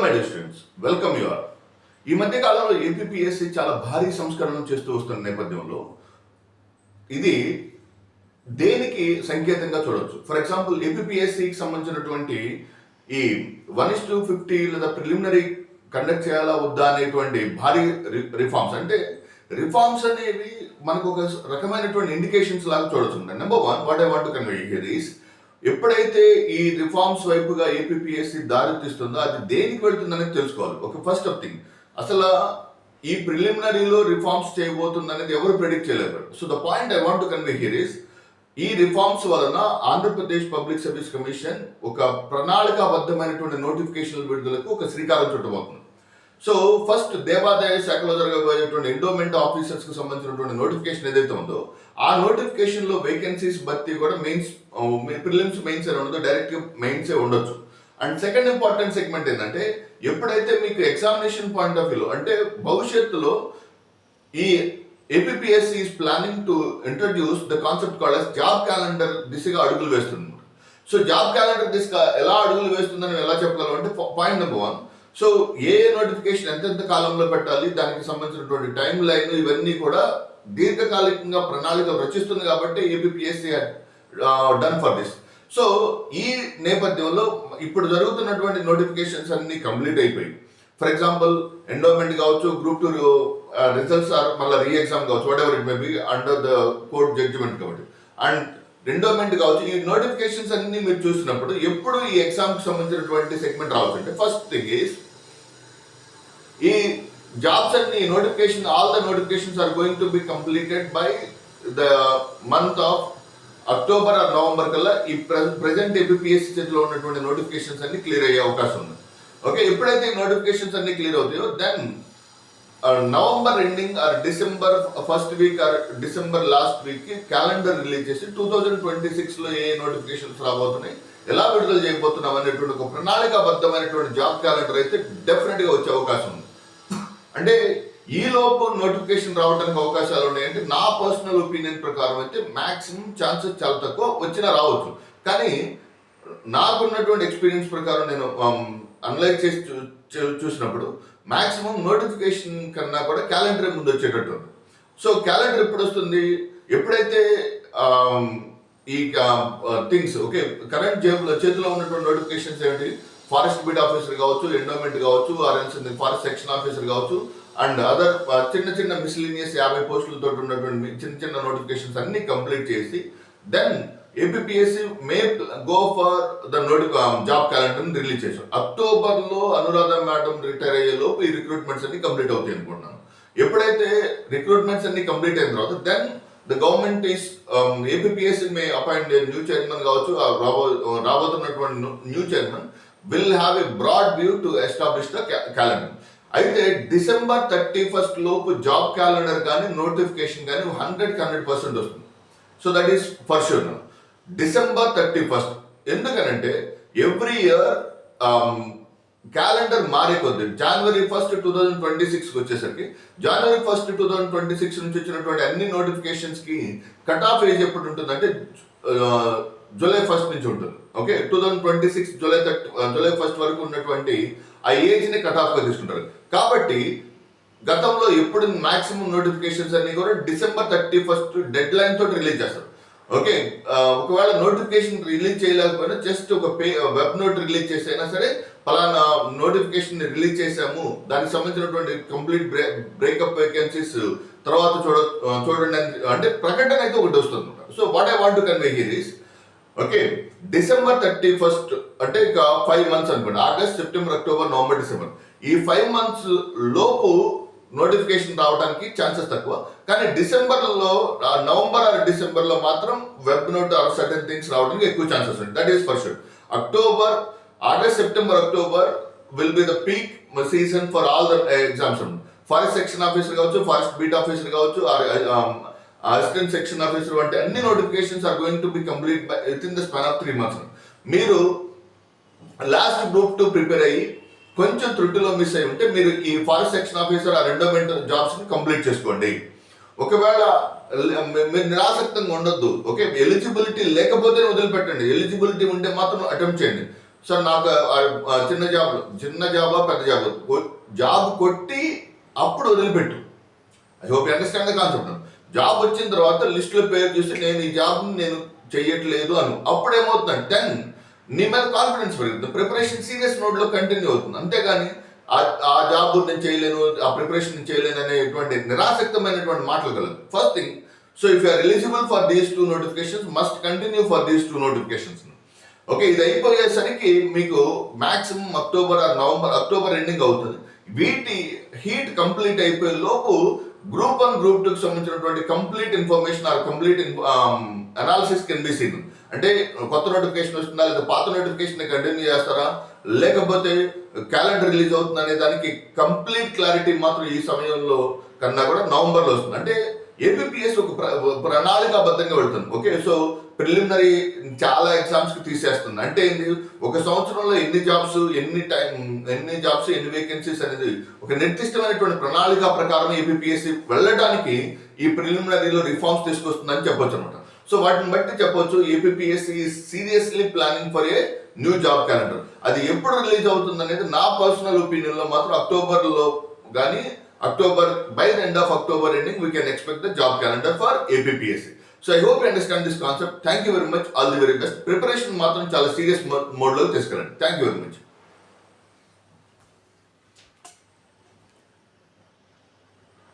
My dear students, welcome you all. ఈ మధ్య కాలంలో ఏపీపీఎస్సీ చాలా భారీ సంస్కరణలు చేస్తూ వస్తున్న నేపథ్యంలో ఇది దేనికి సంకేతంగా చూడవచ్చు. ఫర్ ఎగ్జాంపుల్, ఏపీపీఎస్సీకి సంబంధించినటువంటి ఈ 1:50 లేదా ప్రిలిమినరీ కండక్ట్ చేయాలా వద్దా అనేటువంటి భారీ రిఫార్మ్స్, అంటే రిఫార్మ్స్ అనేవి మనకు ఒక రకమైనటువంటి ఇండికేషన్స్ లాగా చూడొచ్చు. Number one, what I want to convey here is, ఎప్పుడైతే ఈ రిఫార్మ్స్ వైపుగా ఏపీపీఎస్సీ దారి తీస్తుందో అది దేనికి వెళ్తుందనేది తెలుసుకోవాలి. ఒక ఫస్ట్ ఆఫ్ థింగ్, అసలు ఈ ప్రిలిమినరీలో రిఫార్మ్స్ చేయబోతుంది అనేది ఎవరు ప్రెడిక్ట్ చేయలేరు. So the point I want to convey here is, ఈ రిఫార్మ్స్ వలన ఆంధ్రప్రదేశ్ పబ్లిక్ సర్వీస్ కమిషన్ ఒక ప్రణాళికాబద్ధమైనటువంటి నోటిఫికేషన్ విడుదలకు ఒక శ్రీకారం చుట్టబోతుంది. సో ఫస్ట్, దేవాదాయ శాఖలో జరగబోయేటువంటి ఎండోమెంట్ ఆఫీసర్స్ కు సంబంధించినటువంటి నోటిఫికేషన్ ఏదైతే ఉందో ఆ నోటిఫికేషన్ లో వేకెన్సీస్ భర్తీ కూడా మెయిన్స్, ప్రిలిమ్స్ మెయిన్స్ అని ఉండదు, డైరెక్ట్ మెయిన్స్ ఉండొచ్చు. అండ్ సెకండ్ ఇంపార్టెంట్ సెగ్మెంట్ ఏంటంటే, ఎప్పుడైతే మీకు ఎగ్జామినేషన్ పాయింట్ ఆఫ్ వ్యూలో, అంటే భవిష్యత్తులో ఈ APPSC is planning to introduce the concept called as job calendar దిశగా అడుగులు వేస్తుంది. సో జాబ్ క్యాలెండర్ దిశగా ఎలా అడుగులు వేస్తుందని ఎలా చెప్పగలం అంటే, పాయింట్ నెంబర్ వన్, సో ఏ నోటిఫికేషన్ ఎంతెంత కాలంలో పెట్టాలి, దానికి సంబంధించినటువంటి టైం లైన్, ఇవన్నీ కూడా దీర్ఘకాలికంగా ప్రణాళిక రచిస్తుంది కాబట్టి APPSC done for this. So ఈ నేపథ్యంలో ఇప్పుడు జరుగుతున్నటువంటి నోటిఫికేషన్స్ అన్ని కంప్లీట్ అయిపోయి, ఫర్ ఎగ్జాంపుల్ ఎండోమెంట్ కావచ్చు, గ్రూప్ 2 రిజల్ట్స్ ఆర్ మళ్ళీ రీ ఎగ్జామ్ కావచ్చు, whatever it may be under the court judgment కాబట్టి, అండ్ ఎండోమెంట్ కావచ్చు, ఈ నోటిఫికేషన్స్ అన్ని మీరు చూసినప్పుడు ఎప్పుడు ఈ ఎగ్జామ్కి సంబంధించినటువంటి సెగ్మెంట్ రావచ్చు అంటే, ఫస్ట్ థింగ్ ఈస్, ఈ జాబ్స్ అన్ని notification, all the notifications are going to be completed by the month of October or November కల్లా ఈ ప్రెసెంట్ ఏపీపీఎస్సీ చేతిలో ఉన్నటువంటి నోటిఫికేషన్స్ అన్ని క్లియర్ అయ్యే అవకాశం ఉంది. ఓకే, ఎప్పుడైతే ఈ నోటిఫికేషన్స్ అన్ని క్లియర్ అవుతాయో then November ending or December first week or December last week calendar release చేసి 2026లో ఏ నోటిఫికేషన్స్ రాబోతున్నాయి, ఎలా విడుదల చేయబోతున్నాం అనేటువంటి ఒక ప్రణాళికాబద్ధమైనటువంటి జాబ్ క్యాలెండర్ అయితే డెఫినెట్గా వచ్చే అవకాశం ఉంది. అంటే ఈ లోపు నోటిఫికేషన్ రావడానికి అవకాశాలు ఉన్నాయంటే, నా పర్సనల్ ఒపీనియన్ ప్రకారం అయితే మాక్సిమం ఛాన్సెస్ చాలా తక్కువ, వచ్చినా రావచ్చు. కానీ నాకున్నటువంటి ఎక్స్పీరియన్స్ ప్రకారం నేను అనలైజ్ చేసి చూసినప్పుడు మాక్సిమం నోటిఫికేషన్ కన్నా కూడా క్యాలెండర్ ముందు వచ్చేటట్టు ఉంది. సో క్యాలెండర్ ఎప్పుడు వస్తుంది, ఎప్పుడైతే ఈ థింగ్స్ ఓకే కరెంట్ చేతిలో ఉన్నటువంటి నోటిఫికేషన్స్ ఏంటి, ఫారెస్ట్ బీట్ ఆఫీసర్ కావచ్చు, ఎండోమెంట్ కావచ్చు, ఆర్ఎన్స్ ఫారెస్ట్ సెక్షన్ ఆఫీసర్ కావచ్చు, అండ్ అదర్ చిన్న చిన్న మిస్లీనియస్ 50 పోస్టులతో ఉన్నటువంటి చిన్న చిన్న నోటిఫికేషన్స్ అన్ని కంప్లీట్ చేసి then APPSC may go for the job calendar release చేశారు. అక్టోబర్లో అనురాధ మేడం రిటైర్ అయ్యే లోపు ఈ రిక్రూట్మెంట్స్ అన్ని కంప్లీట్ అవుతాయి అనుకుంటున్నాను. ఎప్పుడైతే రిక్రూట్మెంట్స్ అన్ని కంప్లీట్ అయిన తర్వాత then the government is APPSC may appoint new chairman కావచ్చు, రాబోతున్నటువంటి new chairman will have a broad view to establish the calendar. అయితే డిసెంబర్ 31 లోపు జాబ్ క్యాలెండర్ కానీ నోటిఫికేషన్ కానీ 100% వస్తుంది. So that is for sure. December 31, ఎందుకనంటే ఎవ్రీ ఇయర్ క్యాలెండర్ మారే కొద్ది January 1, 2026 వచ్చేసరికి January 1, 2026 నుంచి వచ్చినటువంటి అన్ని నోటిఫికేషన్స్ కి కట్ ఆఫ్ ఏజ్ ఎప్పుడు ఉంటుందంటే July 1 నుంచి ఉంటుంది. ఓకే, 2026 July 1 వరకు ఉన్నటువంటి ఆ ఏజ్ ని కట్ ఆఫ్ గా తీసుకుంటారు. కాబట్టి గతంలో ఎప్పుడు మాక్సిమం నోటిఫికేషన్స్ అన్ని కూడా డిసెంబర్ 31 డెడ్ లైన్ తోటి రిలీజ్ చేస్తారు. ఓకే, ఒకవేళ నోటిఫికేషన్ రిలీజ్ చేయలేకపోయినా జస్ట్ ఒక వెబ్ నోట్ రిలీజ్ చేసైనా సరే ఫలానా నోటిఫికేషన్ రిలీజ్ చేసాము, దానికి సంబంధించినటువంటి కంప్లీట్ బ్రేకప్ వేకెన్సీస్ తర్వాత చూడండి అంటే ప్రకటన అయితే ఒకటి వస్తుంది. So what I want to convey here is, okay, December 31 అంటే ఇక 5 months అనుకోండి, August, September, October, November, December, ఈ 5 months లోపు నోటిఫికేషన్ రావడానికి ఛాన్సెస్ తక్కువ. కానీ డిసెంబర్లో, నవంబర్ ఆర్ డిసెంబర్లో మాత్రం web note or certain things రావడానికి ఎక్కువ ఛాన్సెస్ ఉంటాయి. That is for sure. October, August, September, October will be the peak season for all the exams. Forest section officer కావచ్చు, ఫారెస్ట్ బీట్ ఆఫీసర్ కావచ్చు, assistant section officer వంటి అన్ని notifications are going to be complete with in the span of 3 months. మీరు last group 2 prepare అయ్యి కొంచెం త్రుటిలో miss అయి ఉంటే మీరు ఈ ఫారెస్ట్ సెక్షన్ ఆఫీసర్ ఆ ఎండోమెంట్ జాబ్స్ ని కంప్లీట్ చేసుకోండి. ఒకవేళ మీరు నిరాసక్తంగా ఉండొద్దు. ఓకే, ఎలిజిబిలిటీ లేకపోతే వదిలిపెట్టండి, ఎలిజిబిలిటీ ఉంటే మాత్రం అటెంప్ట్ చేయండి. సార్ నాకు చిన్న జాబా పెద్ద జాబ్ కొట్టి అప్పుడు వదిలిపెట్టు. I hope you understand the concept. Job వచ్చిన తర్వాత లిస్టులో పేరు చూసి నేను ఈ జాబ్ని నేను చెయ్యట్లేదు అప్పుడు ఏమవుతుందంటే నీ మీద కాన్ఫిడెన్స్ పెరుగుతుంది, ప్రిపరేషన్ సీరియస్ మోడ్లో కంటిన్యూ అవుతుంది. అంతేగాని ఆ జాబ్ నేను చేయలేను, ఆ ప్రిపరేషన్ నేను చేయలేను అనేటువంటి నిరాసక్తమైనటువంటి మాటలు కలదు. First thing, so if you are eligible for these 2 notifications must continue for these 2 notifications. Okay, ఇది అయిపోయేసరికి మీకు మాక్సిమం అక్టోబర్ ఎండింగ్ అవుతుంది. వీటి హీట్ కంప్లీట్ అయిపోయే లోపు గ్రూప్ 1 గ్రూప్ 2కి సంబంధించినటువంటి complete information are complete analysis can be seen. అంటే కొత్త నోటిఫికేషన్ వస్తుందా, లేదా పాత నోటిఫికేషన్ కంటిన్యూ చేస్తారా, లేకపోతే క్యాలెండర్ రిలీజ్ అవుతుంది అనే దానికి కంప్లీట్ క్లారిటీ మాత్రం ఈ సమయంలో కన్నా కూడా నవంబర్లో వస్తుంది. అంటే ఏపీపీఎస్ ఒక ప్రణాళికాబద్ధంగా వెళ్తుంది. ఓకే, సో ప్రిలిమినరీ చాలా ఎగ్జామ్స్కి తీసేస్తుంది. అంటే ఏంటి, ఒక సంవత్సరంలో ఎన్ని జాబ్స్ ఎన్ని వేకెన్సీస్ అనేది ఒక నిర్దిష్టమైనటువంటి ప్రణాళిక ప్రకారం ఏపీపీఎస్సీ వెళ్ళడానికి ఈ ప్రిలిమినరీలో రిఫార్మ్స్ తీసుకొస్తుందని చెప్పొచ్చు అనమాట. సో వాటిని బట్టి చెప్పొచ్చు APPSC seriously planning for a new job calendar. అది ఎప్పుడు రిలీజ్ అవుతుంది అనేది నా పర్సనల్ ఒపీనియన్లో మాత్రం అక్టోబర్లో కానీ by the end of October ending, we can expect the job calendar for APPSC. So I hope you understand this concept. Thank you very much. All the very best. Preparation matram chala serious mode lo tesukoranడి. Thank you very much.